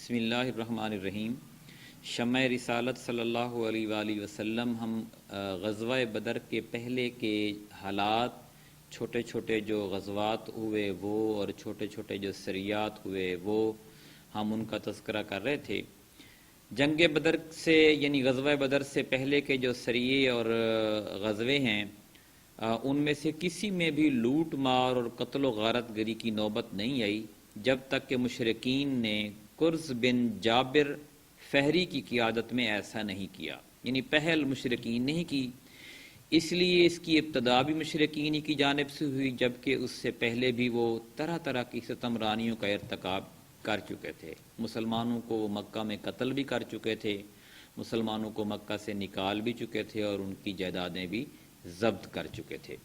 بسم اللہ الرحمن الرحیم۔ شمع رسالت صلی اللہ علیہ وآلہ وسلم ہم غزوہ بدر کے پہلے کے حالات، چھوٹے چھوٹے جو غزوات ہوئے وہ اور چھوٹے چھوٹے جو سریات ہوئے وہ ہم ان کا تذکرہ کر رہے تھے۔ جنگ بدر سے یعنی غزوہ بدر سے پہلے کے جو سریے اور غزوے ہیں ان میں سے کسی میں بھی لوٹ مار اور قتل و غارت گری کی نوبت نہیں آئی جب تک کہ مشرکین نے قرز بن جابر فہری کی قیادت میں ایسا نہیں کیا، یعنی پہل مشرکین نہیں کی، اس لیے اس کی ابتدا بھی مشرکین ہی کی جانب سے ہوئی، جبکہ اس سے پہلے بھی وہ طرح طرح کی ستم رانیوں کا ارتکاب کر چکے تھے۔ مسلمانوں کو وہ مکہ میں قتل بھی کر چکے تھے، مسلمانوں کو مکہ سے نکال بھی چکے تھے اور ان کی جائیدادیں بھی ضبط کر چکے تھے۔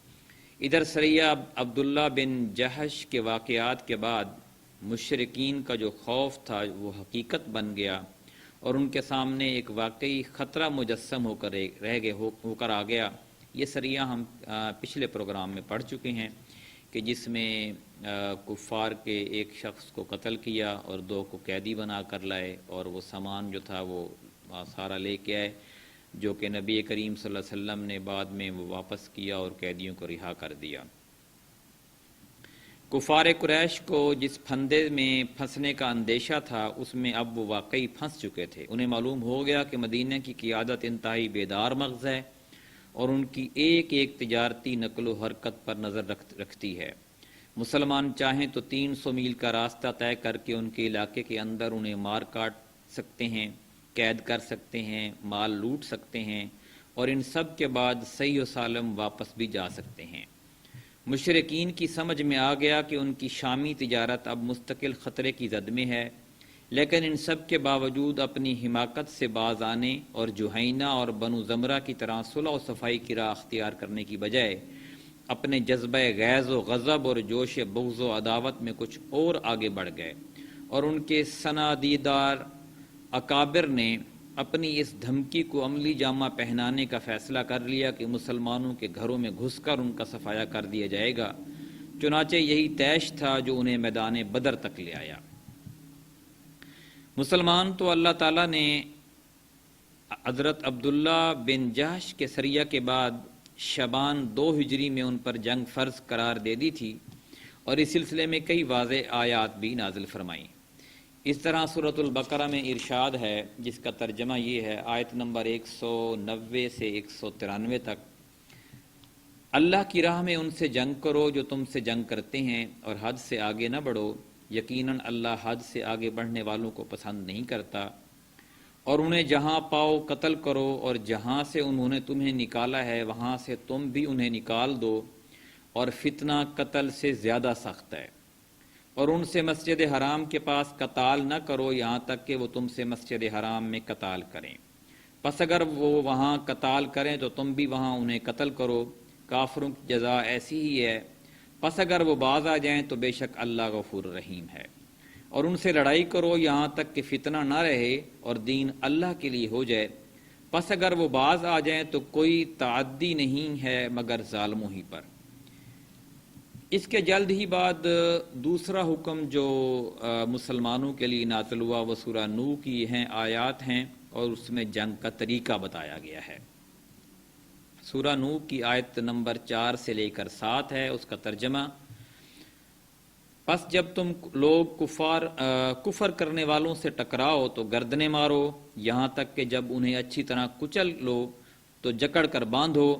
ادھر سریہ عبداللہ بن جہش کے واقعات کے بعد مشرکین کا جو خوف تھا وہ حقیقت بن گیا اور ان کے سامنے ایک واقعی خطرہ مجسم ہو کر آ گیا۔ یہ سریہ ہم پچھلے پروگرام میں پڑھ چکے ہیں کہ جس میں کفار کے ایک شخص کو قتل کیا اور 2 کو قیدی بنا کر لائے اور وہ سامان جو تھا وہ سارا لے کے آئے، جو کہ نبی کریم صلی اللہ علیہ وسلم نے بعد میں وہ واپس کیا اور قیدیوں کو رہا کر دیا۔ کفار قریش کو جس پھندے میں پھنسنے کا اندیشہ تھا اس میں اب وہ واقعی پھنس چکے تھے۔ انہیں معلوم ہو گیا کہ مدینہ کی قیادت انتہائی بیدار مغز ہے اور ان کی ایک ایک تجارتی نقل و حرکت پر نظر رکھتی ہے۔ مسلمان چاہیں تو 300 میل کا راستہ طے کر کے ان کے علاقے کے اندر انہیں مار کاٹ سکتے ہیں، قید کر سکتے ہیں، مال لوٹ سکتے ہیں اور ان سب کے بعد صحیح و سالم واپس بھی جا سکتے ہیں۔ مشرکین کی سمجھ میں آ گیا کہ ان کی شامی تجارت اب مستقل خطرے کی زد میں ہے، لیکن ان سب کے باوجود اپنی حماقت سے باز آنے اور جہینہ اور بنو زمرہ کی طرح صلح و صفائی کی راہ اختیار کرنے کی بجائے اپنے جذبہ غیظ و غضب اور جوش بغض و عداوت میں کچھ اور آگے بڑھ گئے، اور ان کے سنادیدار اکابر نے اپنی اس دھمکی کو عملی جامہ پہنانے کا فیصلہ کر لیا کہ مسلمانوں کے گھروں میں گھس کر ان کا صفایا کر دیا جائے گا۔ چنانچہ یہی طیش تھا جو انہیں میدان بدر تک لے آیا۔ مسلمان تو اللہ تعالیٰ نے حضرت عبداللہ بن جہش کے سریہ کے بعد شعبان 2 ہجری میں ان پر جنگ فرض قرار دے دی تھی اور اس سلسلے میں کئی واضح آیات بھی نازل فرمائیں۔ اس طرح سورۃ البقرہ میں ارشاد ہے، جس کا ترجمہ یہ ہے، آیت نمبر 190 سے 193 تک: اللہ کی راہ میں ان سے جنگ کرو جو تم سے جنگ کرتے ہیں اور حد سے آگے نہ بڑھو، یقیناً اللہ حد سے آگے بڑھنے والوں کو پسند نہیں کرتا، اور انہیں جہاں پاؤ قتل کرو اور جہاں سے انہوں نے تمہیں نکالا ہے وہاں سے تم بھی انہیں نکال دو، اور فتنہ قتل سے زیادہ سخت ہے، اور ان سے مسجد حرام کے پاس قتال نہ کرو یہاں تک کہ وہ تم سے مسجد حرام میں قتال کریں، پس اگر وہ وہاں قتال کریں تو تم بھی وہاں انہیں قتل کرو، کافروں کی جزا ایسی ہی ہے، پس اگر وہ باز آ جائیں تو بے شک اللہ غفور رحیم ہے، اور ان سے لڑائی کرو یہاں تک کہ فتنہ نہ رہے اور دین اللہ کے لیے ہو جائے، پس اگر وہ باز آ جائیں تو کوئی تعدی نہیں ہے مگر ظالموں ہی پر۔ اس کے جلد ہی بعد دوسرا حکم جو مسلمانوں کے لیے نازل ہوا وہ سورہ نوح کی آیات ہیں اور اس میں جنگ کا طریقہ بتایا گیا ہے۔ سورہ نوح کی آیت نمبر 4 سے لے کر 7 ہے، اس کا ترجمہ: پس جب تم لوگ کفر کرنے والوں سے ٹکراؤ تو گردنیں مارو یہاں تک کہ جب انہیں اچھی طرح کچل لو تو جکڑ کر باندھو،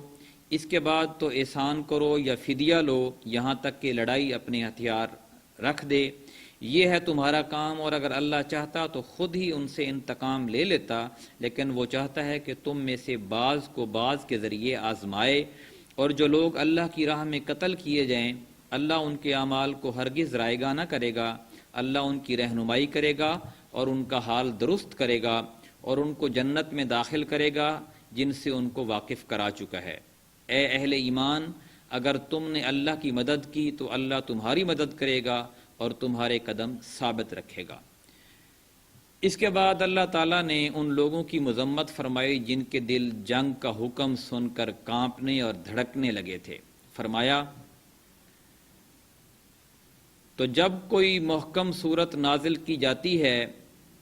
اس کے بعد تو احسان کرو یا فدیہ لو یہاں تک کہ لڑائی اپنے ہتھیار رکھ دے، یہ ہے تمہارا کام، اور اگر اللہ چاہتا تو خود ہی ان سے انتقام لے لیتا، لیکن وہ چاہتا ہے کہ تم میں سے بعض کو بعض کے ذریعے آزمائے، اور جو لوگ اللہ کی راہ میں قتل کیے جائیں اللہ ان کے اعمال کو ہرگز رائے گاہ نہ کرے گا، اللہ ان کی رہنمائی کرے گا اور ان کا حال درست کرے گا اور ان کو جنت میں داخل کرے گا جن سے ان کو واقف کرا چکا ہے۔ اے اہل ایمان، اگر تم نے اللہ کی مدد کی تو اللہ تمہاری مدد کرے گا اور تمہارے قدم ثابت رکھے گا۔ اس کے بعد اللہ تعالیٰ نے ان لوگوں کی مذمت فرمائی جن کے دل جنگ کا حکم سن کر کانپنے اور دھڑکنے لگے تھے۔ فرمایا: تو جب کوئی محکم صورت نازل کی جاتی ہے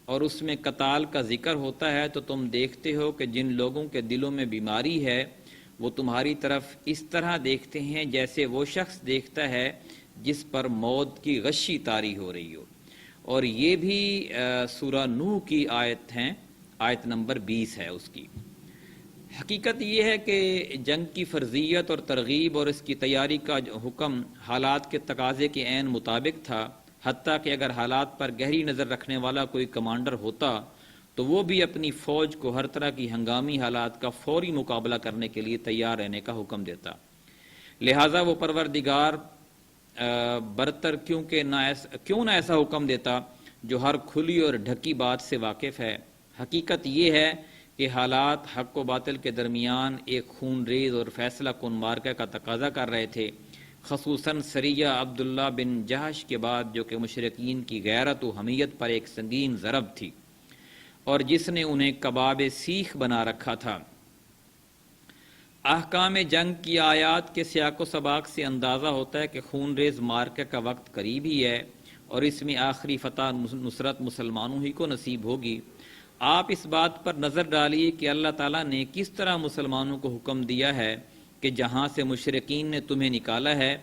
اور اس میں قتال کا ذکر ہوتا ہے تو تم دیکھتے ہو کہ جن لوگوں کے دلوں میں بیماری ہے وہ تمہاری طرف اس طرح دیکھتے ہیں جیسے وہ شخص دیکھتا ہے جس پر موت کی غشی طاری ہو رہی ہو۔ اور یہ بھی سورہ نوح کی آیت ہیں، آیت نمبر 20 ہے اس کی۔ حقیقت یہ ہے کہ جنگ کی فرضیت اور ترغیب اور اس کی تیاری کا حکم حالات کے تقاضے کے عین مطابق تھا، حتیٰ کہ اگر حالات پر گہری نظر رکھنے والا کوئی کمانڈر ہوتا تو وہ بھی اپنی فوج کو ہر طرح کی ہنگامی حالات کا فوری مقابلہ کرنے کے لیے تیار رہنے کا حکم دیتا۔ لہٰذا وہ پروردگار برتر کیوں نہ ایسا حکم دیتا جو ہر کھلی اور ڈھکی بات سے واقف ہے۔ حقیقت یہ ہے کہ حالات حق و باطل کے درمیان ایک خون ریز اور فیصلہ کن معرکہ کا تقاضا کر رہے تھے، خصوصاً سریہ عبداللہ بن جہش کے بعد، جو کہ مشرکین کی غیرت و حمیت پر ایک سنگین ضرب تھی اور جس نے انہیں کباب سیخ بنا رکھا تھا۔ احکام جنگ کی آیات کے سیاق و سباق سے اندازہ ہوتا ہے کہ خون ریز معرکہ کا وقت قریب ہی ہے اور اس میں آخری فتح نصرت مسلمانوں ہی کو نصیب ہوگی۔ آپ اس بات پر نظر ڈالیے کہ اللہ تعالیٰ نے کس طرح مسلمانوں کو حکم دیا ہے کہ جہاں سے مشرکین نے تمہیں نکالا ہے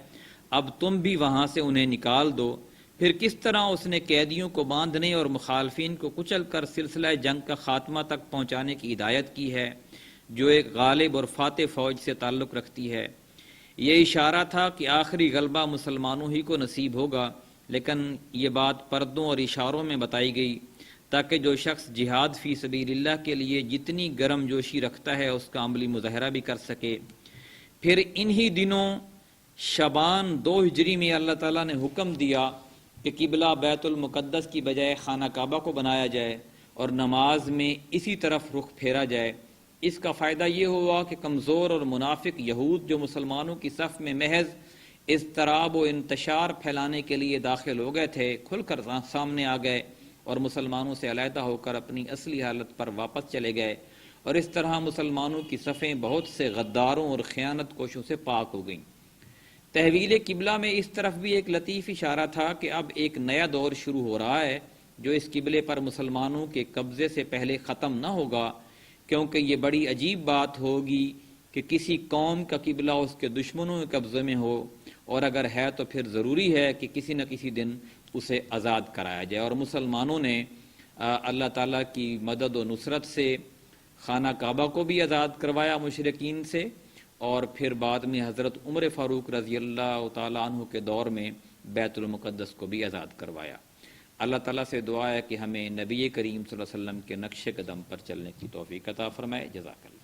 اب تم بھی وہاں سے انہیں نکال دو، پھر کس طرح اس نے قیدیوں کو باندھنے اور مخالفین کو کچل کر سلسلہ جنگ کا خاتمہ تک پہنچانے کی ہدایت کی ہے جو ایک غالب اور فاتح فوج سے تعلق رکھتی ہے۔ یہ اشارہ تھا کہ آخری غلبہ مسلمانوں ہی کو نصیب ہوگا، لیکن یہ بات پردوں اور اشاروں میں بتائی گئی تاکہ جو شخص جہاد فی سبیل اللہ کے لیے جتنی گرم جوشی رکھتا ہے اس کا عملی مظاہرہ بھی کر سکے۔ پھر انہی دنوں شعبان 2 ہجری میں اللہ تعالیٰ نے حکم دیا کہ قبلہ بیت المقدس کی بجائے خانہ کعبہ کو بنایا جائے اور نماز میں اسی طرف رخ پھیرا جائے۔ اس کا فائدہ یہ ہوا کہ کمزور اور منافق یہود جو مسلمانوں کی صف میں محض اضطراب و انتشار پھیلانے کے لیے داخل ہو گئے تھے، کھل کر سامنے آ گئے اور مسلمانوں سے علیحدہ ہو کر اپنی اصلی حالت پر واپس چلے گئے، اور اس طرح مسلمانوں کی صفیں بہت سے غداروں اور خیانت کوشوں سے پاک ہو گئیں۔ تحویل قبلہ میں اس طرف بھی ایک لطیف اشارہ تھا کہ اب ایک نیا دور شروع ہو رہا ہے جو اس قبلے پر مسلمانوں کے قبضے سے پہلے ختم نہ ہوگا، کیونکہ یہ بڑی عجیب بات ہوگی کہ کسی قوم کا قبلہ اس کے دشمنوں کے قبضے میں ہو، اور اگر ہے تو پھر ضروری ہے کہ کسی نہ کسی دن اسے آزاد کرایا جائے۔ اور مسلمانوں نے اللہ تعالیٰ کی مدد و نصرت سے خانہ کعبہ کو بھی آزاد کروایا مشرکین سے، اور پھر بعد میں حضرت عمر فاروق رضی اللہ تعالیٰ عنہ کے دور میں بیت المقدس کو بھی آزاد کروایا۔ اللہ تعالیٰ سے دعا ہے کہ ہمیں نبی کریم صلی اللہ علیہ وسلم کے نقش قدم پر چلنے کی توفیق عطا فرمائے۔ جزاک اللہ۔